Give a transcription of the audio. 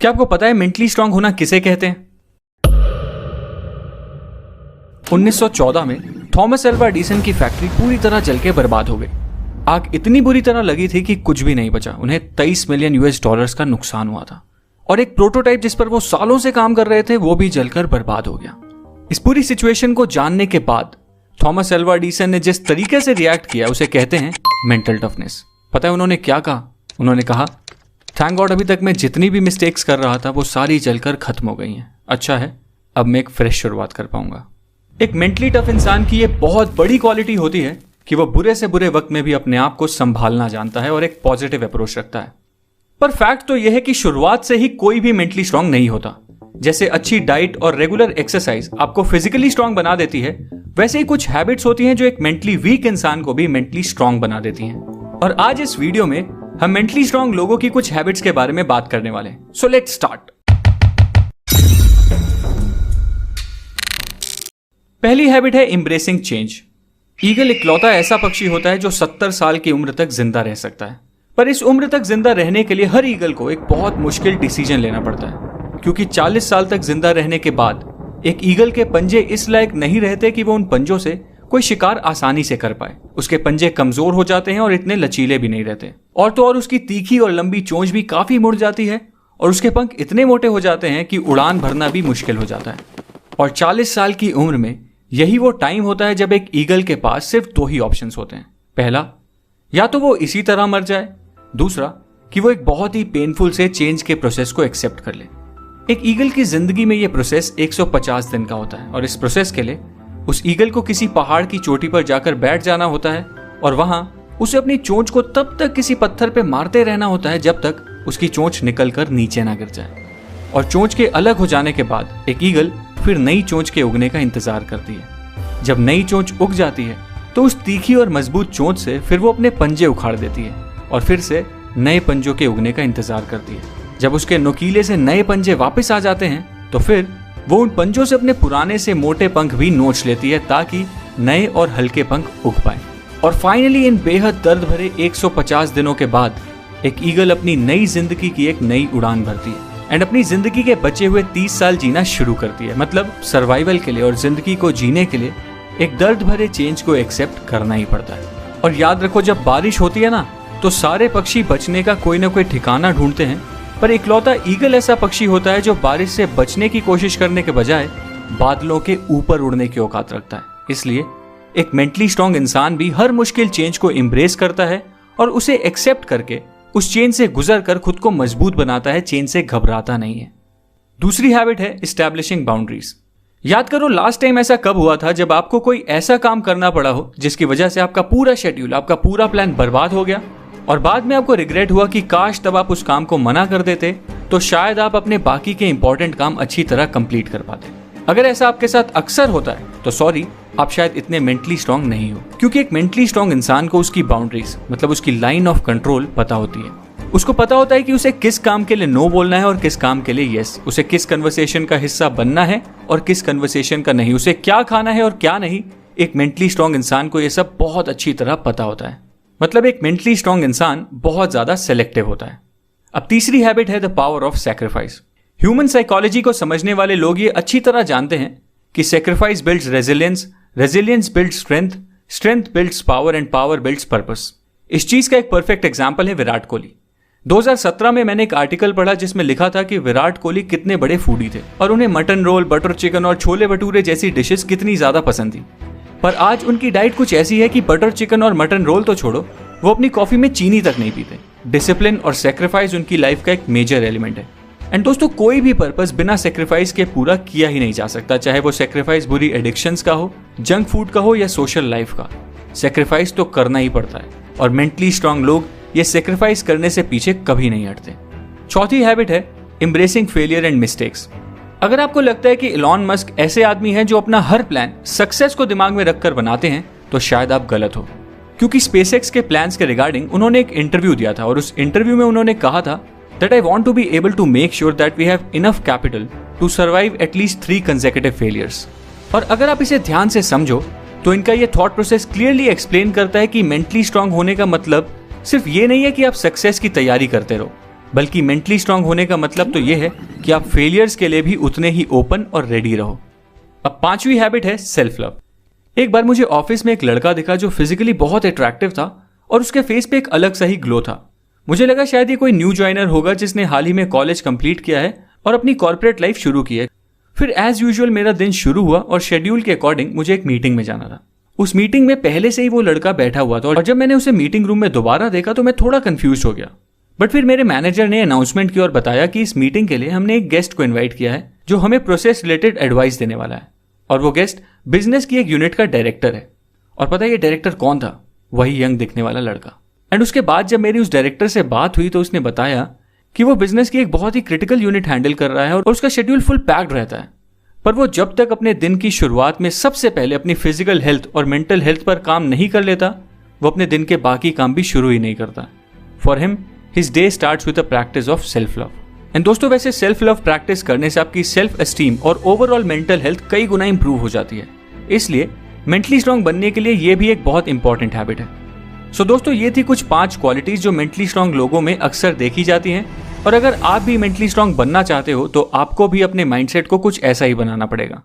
क्या आपको पता है मेंटली स्ट्रांग होना किसे कहते हैं? 1914 में थॉमस अल्वा एडिसन की फैक्ट्री पूरी तरह जल के बर्बाद हो गई। आग इतनी बुरी तरह लगी थी कि कुछ भी नहीं बचा। उन्हें 23 मिलियन यूएस डॉलर्स का नुकसान हुआ था और एक प्रोटोटाइप जिस पर वो सालों से काम कर रहे थे वो भी जलकर बर्बाद हो गया। इस पूरी सिचुएशन को जानने के बाद थॉमस अल्वा एडिसन ने जिस तरीके से रिएक्ट किया उसे कहते हैं मेंटल टफनेस। पता है उन्होंने क्या कहा? उन्होंने कहा, थैंक गॉड अभी तक मैं जितनी भी मिस्टेक्स कर रहा था वो सारी जलकर खत्म हो गई हैं। अच्छा है, अब मैं एक फ्रेश शुरुआत कर पाऊंगा। एक मेंटली टफ इंसान की ये बहुत बड़ी क्वालिटी होती है कि वो बुरे से बुरे वक्त में भी अपने आप को संभालना जानता है और एक पॉजिटिव अप्रोच रखता है। पर फैक्ट तो यह है कि शुरुआत से ही कोई भी मेंटली स्ट्रांग नहीं होता। जैसे अच्छी डाइट और रेगुलर एक्सरसाइज आपको फिजिकली स्ट्रांग बना देती है, वैसे ही कुछ हैबिट्स होती हैं जो एक मेंटली वीक इंसान को भी मेंटली स्ट्रांग बना देती हैं। और आज इस वीडियो में हम मेंटली स्ट्रांग लोगों की कुछ हैबिट्स के बारे में बात करने वाले हैं। So let's start. पहली हैबिट है एम्ब्रेसिंग चेंज। ईगल इकलौता ऐसा पक्षी होता है जो 70 साल की उम्र तक जिंदा रह सकता है। पर इस उम्र तक जिंदा रहने के लिए हर ईगल को एक बहुत मुश्किल डिसीजन लेना पड़ता है, क्योंकि 40 साल तक जिंदा रहने के बाद एक ईगल के पंजे इस लायक नहीं रहते कि वो उन पंजों से कोई शिकार आसानी से कर पाए। उसके पंजे कमजोर हो जाते हैं और इतने लचीले भी नहीं रहते। और तो और उसकी तीखी और लंबी चोंच भी काफी मुड़ जाती है और उसके पंख इतने मोटे हो जाते हैं कि उड़ान भरना भी मुश्किल हो जाता है। और 40 साल की उम्र में यही वो टाइम होता है जब एक ईगल के पास सिर्फ 2 ही ऑप्शंस होते हैं। पहला, या तो वो इसी तरह मर जाए, दूसरा कि वो एक बहुत ही पेनफुल से चेंज के प्रोसेस को एक्सेप्ट कर ले। एक ईगल की जिंदगी में यह प्रोसेस 150 दिन का होता है और इस प्रोसेस के लिए उस ईगल को किसी पहाड़ की चोटी पर जाकर बैठ जाना होता है और वहां उसे अपनी चोंच को तब तक किसी पत्थर पे मारते रहना होता है जब तक उसकी चोंच निकलकर नीचे ना गिर जाए। और चोंच के अलग हो जाने के बाद एक ईगल फिर नई चोंच के उगने का इंतजार करती है। जब नई चोंच उग जाती है तो उस तीखी और मजबूत चोंच से फिर वो अपने पंजे उखाड़ देती है और फिर से नए पंजों के उगने का इंतजार करती है। जब उसके नुकीले से नए पंजे वापस आ जाते हैं तो फिर वो उन पंजों से अपने पुराने से मोटे पंख भी नोच लेती है ताकि नए और हल्के पंख उग पाए। और फाइनली इन बेहद दर्द भरे 150 दिनों के बाद एक ईगल अपनी नई जिंदगी की एक नई उड़ान भरती है एंड अपनी जिंदगी के बचे हुए 30 साल जीना शुरू करती है। मतलब सर्वाइवल के लिए और जिंदगी को जीने के लिए एक दर्द भरे चेंज को एक्सेप्ट करना ही पड़ता है। और याद रखो, जब बारिश होती है ना तो सारे पक्षी बचने का कोई ना कोई ठिकाना ढूंढते हैं, पर इकलौता ईगल ऐसा पक्षी होता है जो बारिश से बचने की कोशिश करने के बजाय बादलों के ऊपर उड़ने की औकात रखता है। इसलिए एक मेंटली स्ट्रांग इंसान भी हर मुश्किल चेंज को एम्ब्रेस करता है और उसे एक्सेप्ट करके उस चेंज से गुजर कर खुद को मजबूत बनाता है, चेंज से घबराता नहीं है। दूसरी हैबिट है एस्टैब्लिशिंग बाउंड्रीज। याद करो लास्ट टाइम ऐसा कब हुआ था जब आपको कोई ऐसा काम करना पड़ा हो जिसकी वजह से आपका पूरा शेड्यूल, आपका पूरा प्लान बर्बाद हो गया और बाद में आपको रिग्रेट हुआ कि काश तब आप उस काम को मना कर देते तो शायद आप अपने बाकी के इंपॉर्टेंट काम अच्छी तरह कंप्लीट कर पाते। अगर ऐसा आपके साथ अक्सर होता है तो सॉरी, आप शायद इतने मेंटली स्ट्रांग नहीं हो, क्योंकि एक मेंटली स्ट्रांग इंसान को उसकी बाउंड्रीज मतलब उसकी लाइन ऑफ कंट्रोल पता होती है। उसको पता होता है कि उसे किस काम के लिए नो बोलना है और किस काम के लिए यस, उसे किस कन्वर्सेशन का हिस्सा बनना है और किस कन्वर्सेशन का नहीं, उसे क्या खाना है और क्या नहीं। एक मेंटली स्ट्रांग इंसान को यह सब बहुत अच्छी तरह पता होता है। मतलब एक मेंटली स्ट्रांग इंसान बहुत ज्यादा सेलेक्टिव होता है। अब तीसरी हैबिट है the power of sacrifice. Human psychology को समझने वाले लोग ये अच्छी तरह जानते हैं कि sacrifice builds resilience, resilience builds strength, strength builds power and power builds purpose. इस चीज का एक परफेक्ट एग्जांपल है विराट कोहली। 2017 में मैंने एक आर्टिकल पढ़ा जिसमें लिखा था कि विराट कोहली कितने बड़े फूडी थे और उन्हें मटन रोल, बटर चिकन और छोले भटूरे जैसी डिशेस कितनी ज्यादा पसंद थी। पर आज उनकी डाइट कुछ ऐसी है कि बटर चिकन और मटन रोल तो छोड़ो, वो अपनी कॉफी में चीनी तक नहीं पीते। डिसिप्लिन और सैक्रिफाइस उनकी लाइफ का एक मेजर एलिमेंट है। एंड दोस्तों, कोई भी पर्पस बिना सैक्रिफाइस के पूरा किया ही नहीं जा सकता, चाहे वो सैक्रिफाइस बुरी एडिक्शंस का हो, जंक फूड का हो या सोशल लाइफ का। सैक्रिफाइस तो करना ही पड़ता है और मेंटली स्ट्रांग लोग ये सैक्रिफाइस करने से पीछे कभी नहीं हटते। चौथी हैबिट है एम्ब्रेसिंग फेलियर एंड मिस्टेक्स। अगर आपको लगता है कि इलॉन मस्क ऐसे आदमी हैं जो अपना हर प्लान सक्सेस को दिमाग में रखकर बनाते हैं, तो शायद आप गलत हो, क्योंकि स्पेसएक्स के प्लान्स के रिगार्डिंग उन्होंने एक इंटरव्यू दिया था और उस इंटरव्यू में उन्होंने कहा था that I want to be able to make sure that we have enough capital to survive at least 3 consecutive failures। और अगर आप इसे ध्यान से समझो तो इनका ये थॉट प्रोसेस क्लियरली एक्सप्लेन करता है कि मेंटली स्ट्रांग होने का मतलब सिर्फ ये नहीं है कि आप सक्सेस की तैयारी करते रहो, बल्कि मेंटली स्ट्रांग होने का मतलब तो यह है कि आप फेलियर्स के लिए भी उतने ही ओपन और रेडी रहो। अब 5वीं हैबिट है सेल्फ लव। एक बार मुझे ऑफिस में एक लड़का दिखा जो फिजिकली बहुत अट्रैक्टिव था और उसके फेस पे एक अलग सा ही ग्लो था। मुझे लगा शायद ये कोई न्यू ज्वाइनर होगा जिसने हाल ही में कॉलेज कंप्लीट किया है और अपनी कॉर्पोरेट लाइफ शुरू की है। फिर एज यूजुअल मेरा दिन शुरू हुआ और शेड्यूल के अकॉर्डिंग मुझे एक मीटिंग में जाना था। उस मीटिंग में पहले से ही वो लड़का बैठा हुआ था और जब मैंने उसे मीटिंग रूम में दोबारा देखा तो मैं थोड़ा कंफ्यूज हो गया। बट फिर मेरे मैनेजर ने अनाउंसमेंट की और बताया कि इस मीटिंग के लिए हमने एक गेस्ट को इन्वाइट किया है जो हमें प्रोसेस रिलेटेड एडवाइस देने वाला है, और वो गेस्ट बिजनेस की एक यूनिट का डायरेक्टर है। और पता है ये डायरेक्टर कौन था? वही यंग दिखने वाला लड़का। एंड उसके बाद जब मेरी उस डायरेक्टर से बात हुई तो उसने बताया कि वो बिजनेस की एक बहुत ही क्रिटिकल यूनिट हैंडल कर रहा है और उसका शेड्यूल फुल पैक्ड रहता है, पर वो जब तक अपने दिन की शुरुआत में सबसे पहले अपनी फिजिकल हेल्थ और मेंटल हेल्थ पर काम नहीं कर लेता, वो अपने दिन के बाकी काम भी शुरू ही नहीं करता। For him his day starts with a practice of self love. And दोस्तों, वैसे सेल्फ लव प्रैक्टिस करने से आपकी सेल्फ एस्टीम और ओवरऑल मेंटल हेल्थ कई गुना इंप्रूव हो जाती है। इसलिए मेंटली स्ट्रांग बनने के लिए ये भी एक बहुत इंपॉर्टेंट हैबिट है। सो दोस्तों, ये थी कुछ 5 क्वालिटीज जो मेंटली स्ट्रांग लोगों में अक्सर देखी जाती हैं। और अगर आप भी मेंटली स्ट्रांग बनना चाहते हो तो आपको भी अपने माइंडसेट को कुछ ऐसा ही बनाना पड़ेगा।